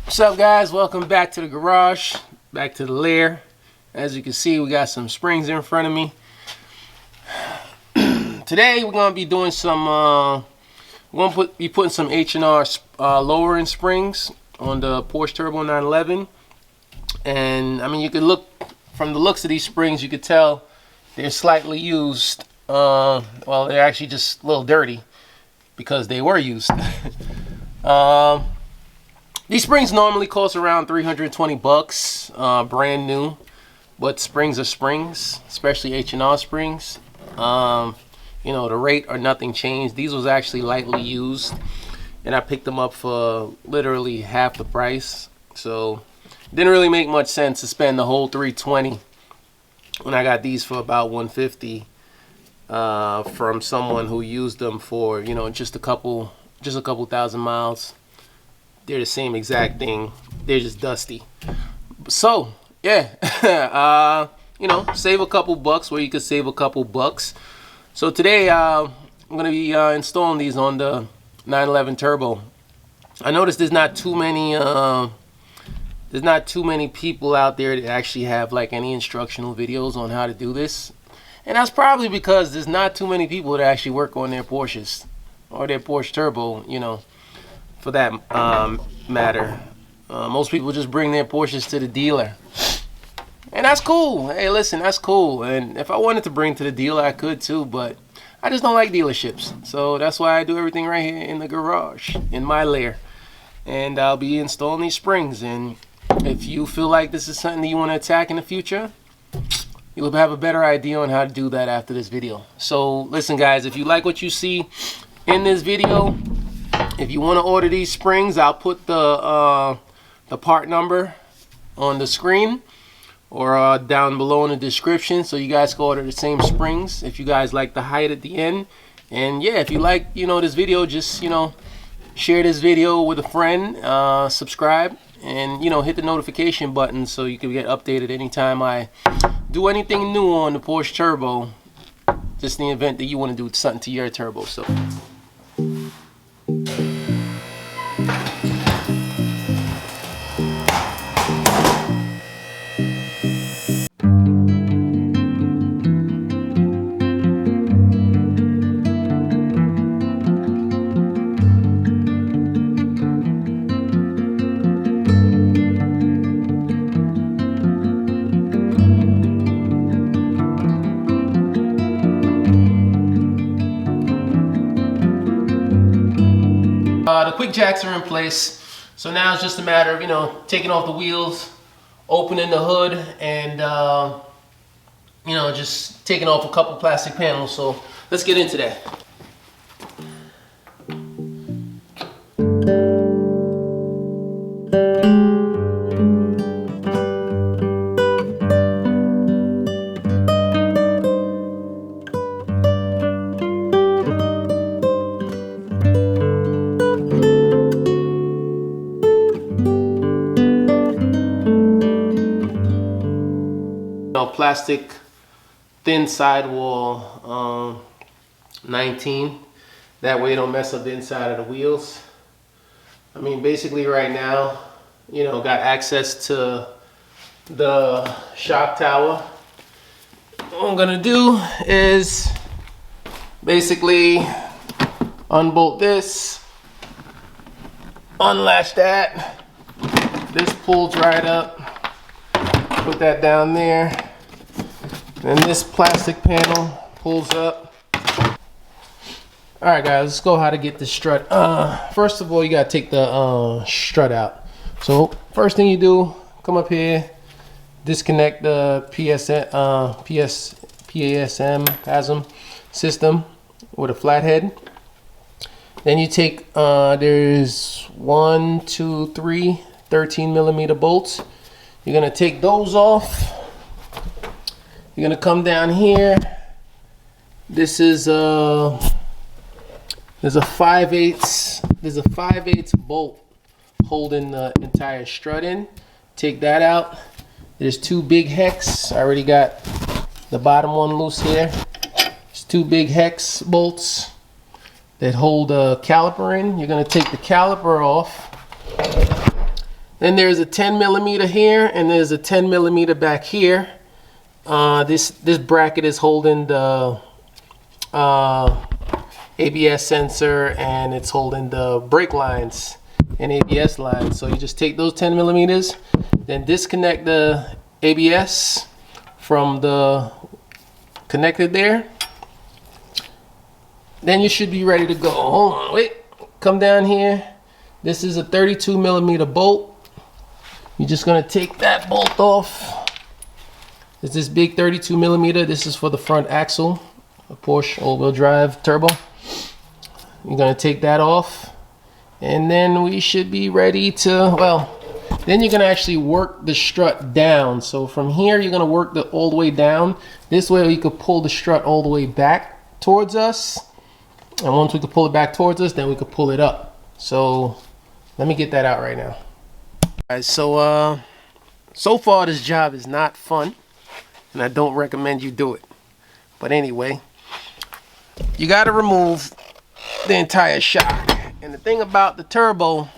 What's up, guys? Welcome back to the garage, back to the lair. As you can see, we got some springs in front of me. Today we're gonna be doing some we're gonna be putting some H&R lowering springs on the Porsche Turbo 911. And I mean, you could look from the looks of these springs, you could tell they're slightly used. Well, they're actually just a little dirty because they were used. These springs normally cost around 320 bucks, brand new, but springs are springs, especially H&R springs. You know, the rate or nothing changed. These was actually lightly used, and I picked them up for literally half the price. So it didn't really make much sense to spend the whole 320 when I got these for about 150 from someone who used them for, you know, just a couple thousand miles. They're the same exact thing. They're just dusty. So yeah, you know, save a couple bucks where you could save a couple bucks. So today I'm gonna be installing these on the 911 Turbo. I noticed there's not too many people out there that actually have like any instructional videos on how to do this, and that's probably because there's not too many people that actually work on their Porsches or their Porsche Turbo, you know, for that matter. Most people just bring their Porsches to the dealer, and that's cool. Hey, listen, that's cool. And if I wanted to bring to the dealer, I could too, but I just don't like dealerships. So that's why I do everything right here in the garage, in my lair. And I'll be installing these springs. And if you feel like this is something that you want to attack in the future, you'll have a better idea on how to do that after this video. So listen, guys, if you like what you see in this video, if you want to order these springs, I'll put the part number on the screen or down below in the description, so you guys can order the same springs if you guys like the height at the end. And yeah, if you like, you know, this video, just, you know, share this video with a friend, subscribe, and, you know, hit the notification button so you can get updated anytime I do anything new on the Porsche Turbo, just in the event that you want to do something to your turbo. So the quick jacks are in place, so now it's just a matter of, you know, taking off the wheels, opening the hood, and you know, just taking off a couple plastic panels. So let's get into that. Plastic thin sidewall 19, that way it don't mess up the inside of the wheels. I mean, basically right now, you know, got access to the shock tower. What I'm gonna do is basically unbolt this, unlatch that, this pulls right up, put that down there. Then this plastic panel pulls up. Alright guys, let's go how to get the strut. First of all, you gotta take the strut out. So first thing you do, come up here, disconnect the PASM system with a flathead. Then you take, there's 1, 2, 3 13mm bolts. You're gonna take those off. You're gonna come down here. This is there's a 5/8 bolt holding the entire strut in. Take that out. There's 2 big hex. I already got the bottom one loose here. There's 2 big hex bolts. that hold the caliper in. You're going to take the caliper off. Then there's a 10 millimeter here, and there's a 10 millimeter back here. This bracket is holding the ABS sensor, and it's holding the brake lines and ABS lines. So you just take those 10 millimeters, then disconnect the ABS from the connector there. Then you should be ready to go. Hold on, wait, come down here. This is a 32 millimeter bolt. You're just gonna take that bolt off. It's this big 32 millimeter. This is for the front axle, a Porsche all-wheel drive turbo. You're gonna take that off, and then we should be ready to, well, then you're gonna actually work the strut down. So from here, you're gonna work all the way down. This way we could pull the strut all the way back towards us. And once we could pull it back towards us, then we could pull it up. So let me get that out right now. Alright, so far this job is not fun, and I don't recommend you do it. But anyway, you got to remove the entire shock. And the thing about the turbo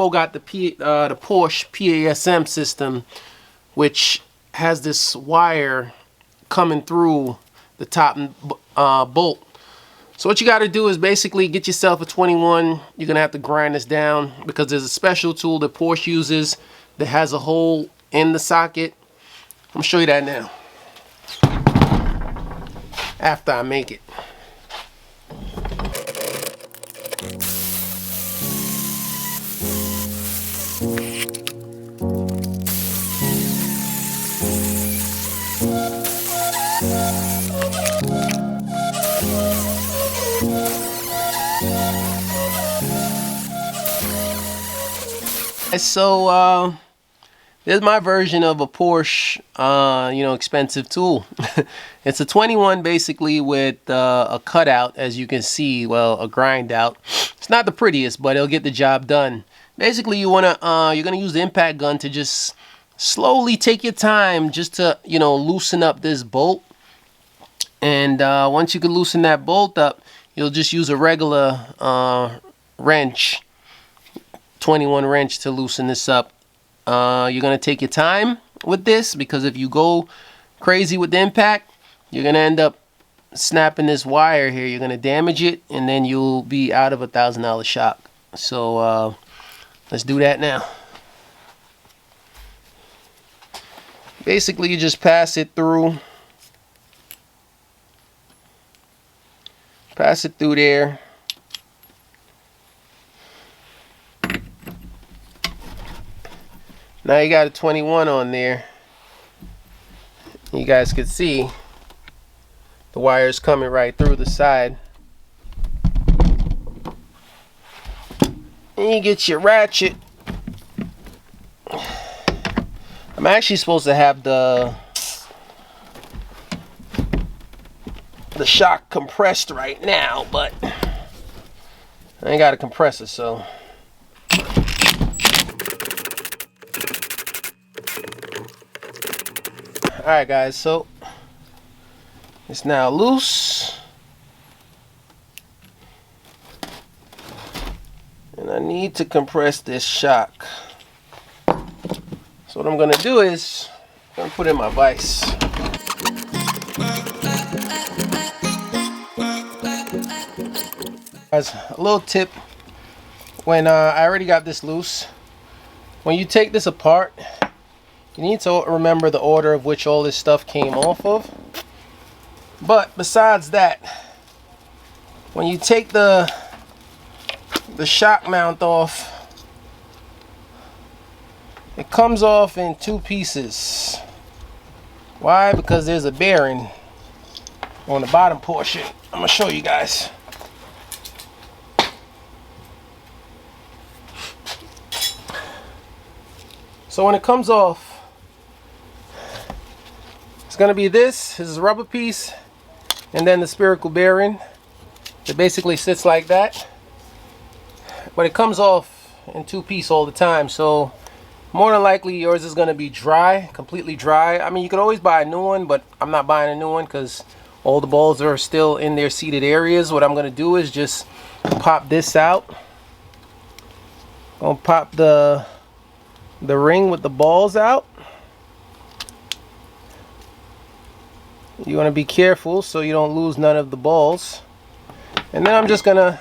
got the Porsche PASM system, which has this wire coming through the top bolt. So what you got to do is basically get yourself a 21. You're going to have to grind this down because there's a special tool that Porsche uses that has a hole in the socket. I'm going to show you that now after I make it. So there's my version of a Porsche expensive tool. It's a 21 basically with a cutout, as you can see, well, a grind out. It's not the prettiest, but it'll get the job done. Basically you're gonna use the impact gun to just slowly take your time just to loosen up this bolt. And once you can loosen that bolt up, you'll just use a regular wrench, 21 wrench, to loosen this up. You're gonna take your time with this, because if you go crazy with the impact, you're gonna end up snapping this wire here. You're gonna damage it, and then you'll be out of $1,000 shock. So let's do that now. Basically you just pass it through there. Now you got a 21 on there. You guys can see the wires coming right through the side. And you get your ratchet. I'm actually supposed to have the shock compressed right now, but I ain't got a compressor, so. Alright guys, so it's now loose, and I need to compress this shock. So what I'm gonna do is I'm gonna put in my vise. Guys, a little tip, when I already got this loose, when you take this apart, you need to remember the order of which all this stuff came off of. But besides that, when you take the shock mount off, it comes off in two pieces. Why? Because there's a bearing on the bottom portion. I'm gonna show you guys. So when it comes off, it's gonna be this is a rubber piece, and then the spherical bearing. It basically sits like that, but it comes off in two pieces all the time. So more than likely yours is gonna be dry, completely dry. I mean, you could always buy a new one, but I'm not buying a new one because All the balls are still in their seated areas. What I'm going to do is just pop this out. I'll pop the ring with the balls out. You want to be careful so you don't lose none of the balls. And then I'm just going to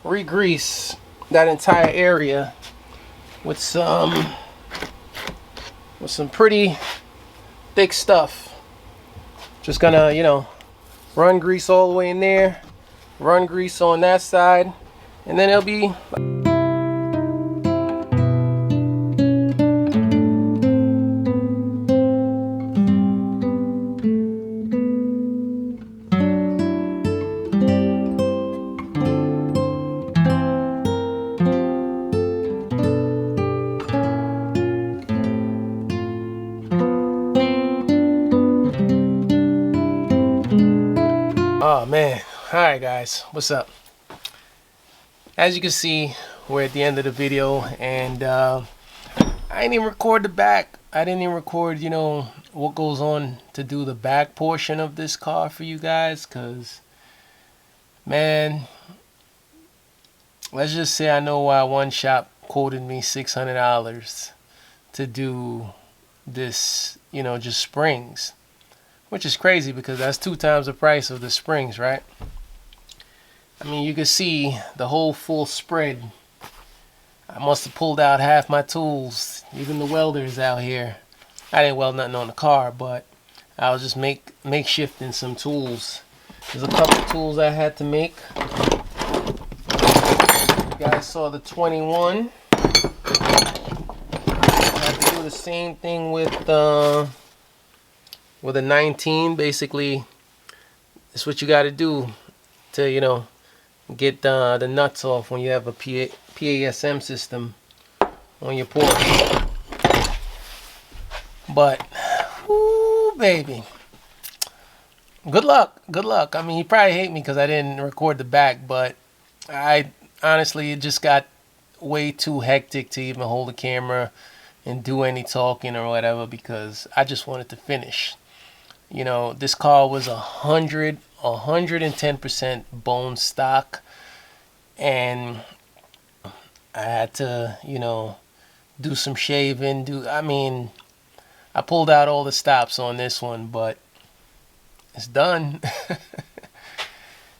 re-grease that entire area with some pretty thick stuff. Just gonna, you know, run grease all the way in there, run grease on that side, and then it'll be oh man. Alright guys, what's up? As you can see, we're at the end of the video, and I didn't even record the back. I didn't even record, you know, what goes on to do the back portion of this car for you guys, because man, let's just say I know why one shop quoted me $600 to do this, you know, just springs. Which is crazy because that's 2 times the price of the springs, right? I mean, you can see the whole full spread. I must have pulled out half my tools. Even the welders out here. I didn't weld nothing on the car, but I was just makeshifting some tools. There's a couple of tools I had to make. You guys saw the 21. I had to do the same thing with a 19. Basically, it's what you got to do to, you know, get the nuts off when you have a PASM system on your Porsche. But, ooh, baby, good luck. Good luck. I mean, you probably hate me because I didn't record the back, but I honestly, it just got way too hectic to even hold the camera and do any talking or whatever, because I just wanted to finish. You know, this car was 110% bone stock, and I had to, you know, do some shaving. I mean, I pulled out all the stops on this one, but it's done.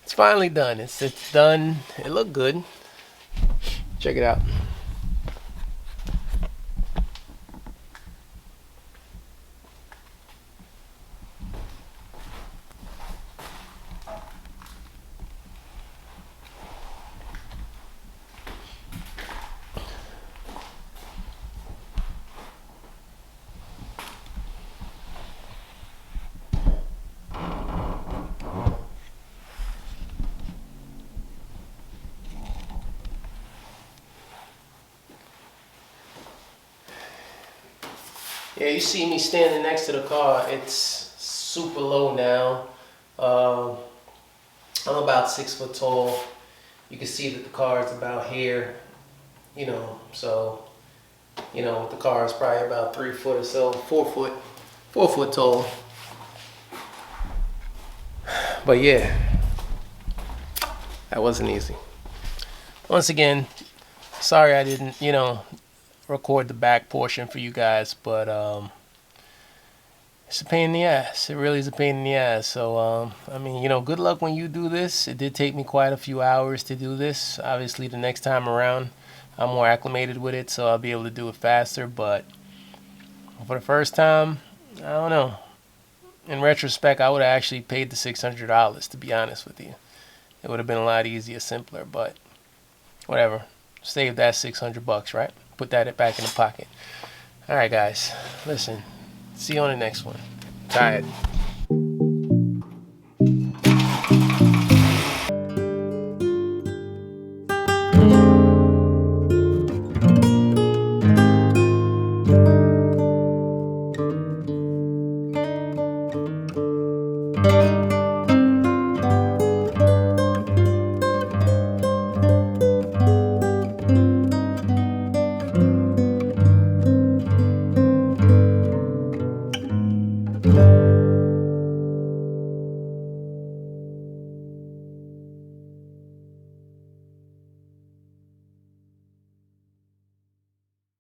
It's finally done. It's done. It looked good. Check it out. Yeah, you see me standing next to the car. It's super low now. I'm about 6 foot tall. You can see that the car is about here, you know, so, you know, the car is probably about 3 foot or so, 4 foot tall. But yeah, that wasn't easy. Once again, sorry I didn't, you know, record the back portion for you guys, but it's a pain in the ass. It really is a pain in the ass. So I mean, you know, good luck when you do this. It did take me quite a few hours to do this. Obviously the next time around I'm more acclimated with it, so I'll be able to do it faster, but for the first time, I don't know. In retrospect, I would have actually paid the $600, to be honest with you. It would have been a lot easier, simpler, but whatever. Save that $600, right? Put that back in the pocket. Alright guys, listen, see you on the next one. Tired.